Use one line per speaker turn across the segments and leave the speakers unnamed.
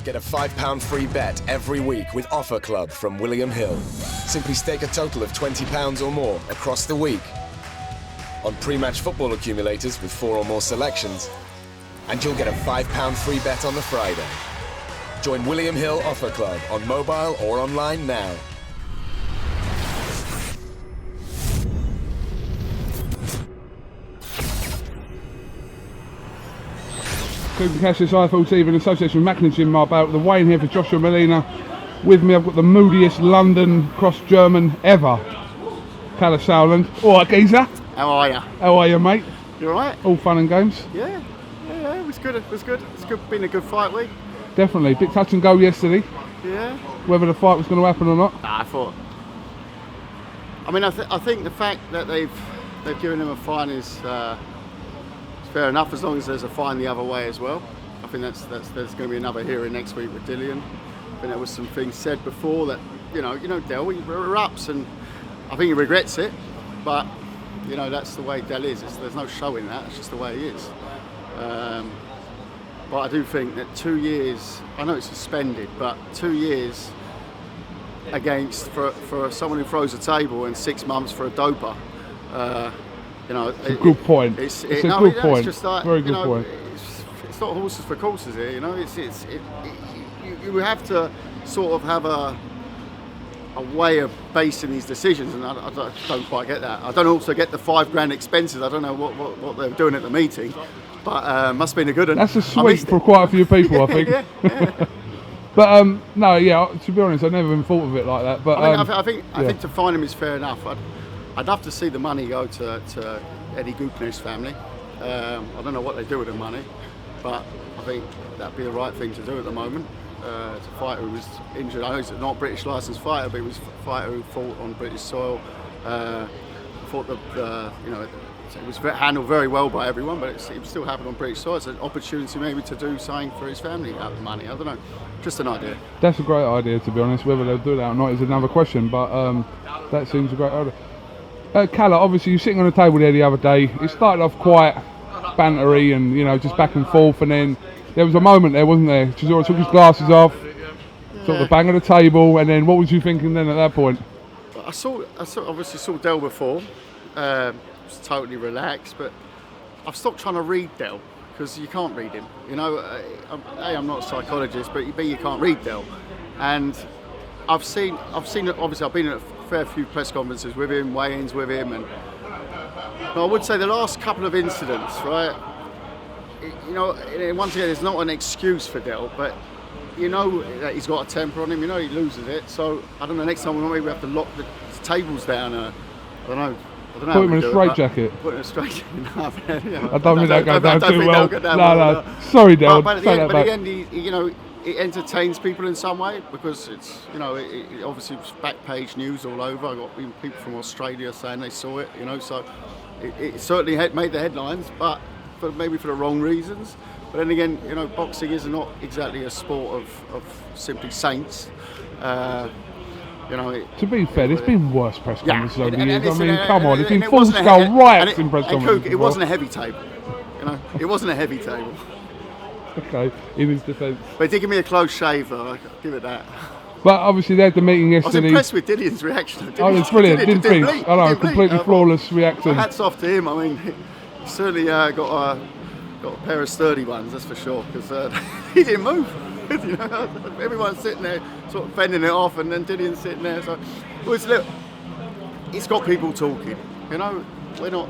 Get a £5 free bet every week with Offer Club from William Hill. Simply stake a total of £20 or more across the week on pre-match football accumulators with 4 or more selections, and you'll get a £5 free bet on the Friday. Join William Hill Offer Club on mobile or online now.
KUGAN CASSIUS IFL TV in association with Macklin Gym Marbella. The Wayne here for Joshua Molina. With me I've got the moodiest London cross-German ever, Kalle Sauerland. Alright geezer.
How are you?
How are you, mate?
You alright?
All fun and games?
Yeah, it was good. It's been a good fight week.
Definitely. Bit touch and go yesterday.
Yeah.
Whether the fight was going to happen or not?
I think the fact that they've given him a fine is fair enough, as long as there's a fine the other way as well. I think there's going to be another hearing next week with Dillian. I think there was some things said before that, you know, Del, he erupts, and I think he regrets it, but you know, that's the way Del is. There's no showing that. It's just the way he is. But I do think that 2 years, I know it's suspended, but 2 years against for someone who throws a table and 6 months for a doper. You know,
it's a good point. It's a good point. It's just like, very good point.
It's not horses for courses here. You know, you have to sort of have a way of basing these decisions, and I don't quite get that. I don't also get the £5 expenses. I don't know what they're doing at the meeting, but must have been a good one.
That's a sweet for quite a few people, I think.
Yeah.
But no, yeah. To be honest, I've never even thought of it like that. But
I think to fine him is fair enough. I'd love to see the money go to Eddie Gupner's family. I don't know what they do with the money, but I think that'd be the right thing to do at the moment. It's a fighter who was injured. I know he's not a British licensed fighter, but he was a fighter who fought on British soil. Fought it was handled very well by everyone, but it still happened on British soil. It's an opportunity maybe to do something for his family out of the money. I don't know, just an idea.
That's a great idea, to be honest. Whether they'll do that or not is another question, but that seems a great idea. Kalle, obviously you were sitting on the table there the other day. It started off quite bantery and, you know, just back and forth, and then there was a moment there, wasn't there? Chisora took his glasses off, sort of the bang of the table, and then what was you thinking then at that point?
I obviously saw Del before. Was totally relaxed, but I've stopped trying to read Del because you can't read him. You know, I'm not a psychologist, but B, you can't read Del, and I've seen it. Obviously, I've been at a fair few press conferences with him, weigh-ins with him, and I would say the last couple of incidents, right? You know, once again, it's not an excuse for Del, but you know that he's got a temper on him. You know he loses it. So I don't know. Next time maybe we have to lock the tables down. I don't know. Put
him in a straitjacket.
Put him in a straitjacket.
I don't think that goes down too well. No. Sorry, Del.
But at the end, you know, it entertains people in some way because it's, you know, it obviously was back page news all over. I got even people from Australia saying they saw it. You know, so it certainly made the headlines, but maybe for the wrong reasons. But then again, you know, boxing is not exactly a sport of simply saints. You know,
to be fair, there's been worse press conferences over the years. I mean, come on, there's been
full-scale
riots in press conferences.
It wasn't a heavy table. You know, it wasn't a heavy table.
Okay, in his defence.
But it did give me a close shave, though. I'll give it that.
But obviously, they had the meeting yesterday.
I was impressed with Dillian's reaction.
Oh, it's brilliant. Didn't think. I know, completely flawless reaction.
Hats off to him. I mean, he certainly got a pair of sturdy ones, that's for sure, because he didn't move. You know, everyone's sitting there sort of fending it off, and then Dillian's sitting there. So it's got people talking. You know, we're not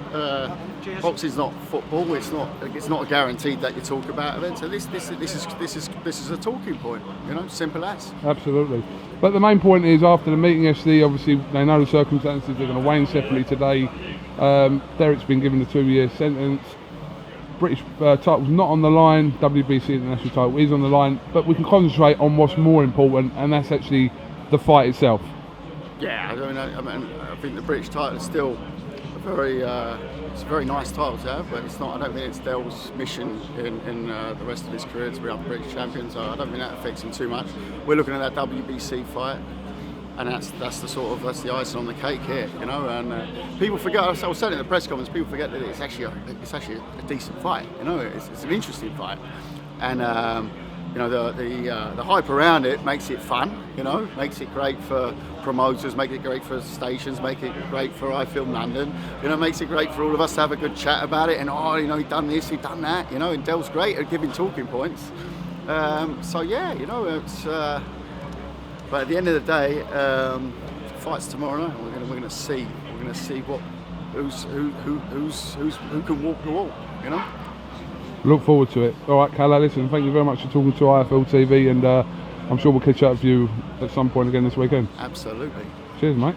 boxing's not football. It's not guaranteed that you talk about it. So this is a talking point. You know, simple as.
Absolutely. But the main point is, after the meeting yesterday, obviously they know the circumstances. They're going to weigh in separately today. Derek's been given a 2-year sentence. British title's not on the line, WBC international title is on the line, but we can concentrate on what's more important, and that's actually the fight itself.
Yeah, I think the British title is still it's a very nice title to have, but it's not. I don't think it's Del's mission in the rest of his career to be up British champion, so I don't think that affects him too much. We're looking at that WBC fight, and that's the icing on the cake here, you know. And people forget. I was saying in the press conference, people forget that it's actually a decent fight. You know, it's an interesting fight, and you know, the hype around it makes it fun, you know, makes it great for promoters, make it great for stations, make it great for I Film London, you know, makes it great for all of us to have a good chat about it, and oh, you know, he's done this, he's done that, you know, and Del's great at giving talking points. So yeah, you know, it's but at the end of the day, fight's tomorrow night. We're gonna see what who can walk the walk, you know.
Look forward to it. All right, Kalle, listen, thank you very much for talking to IFL TV, and I'm sure we'll catch up with you at some point again this weekend.
Absolutely.
Cheers, mate.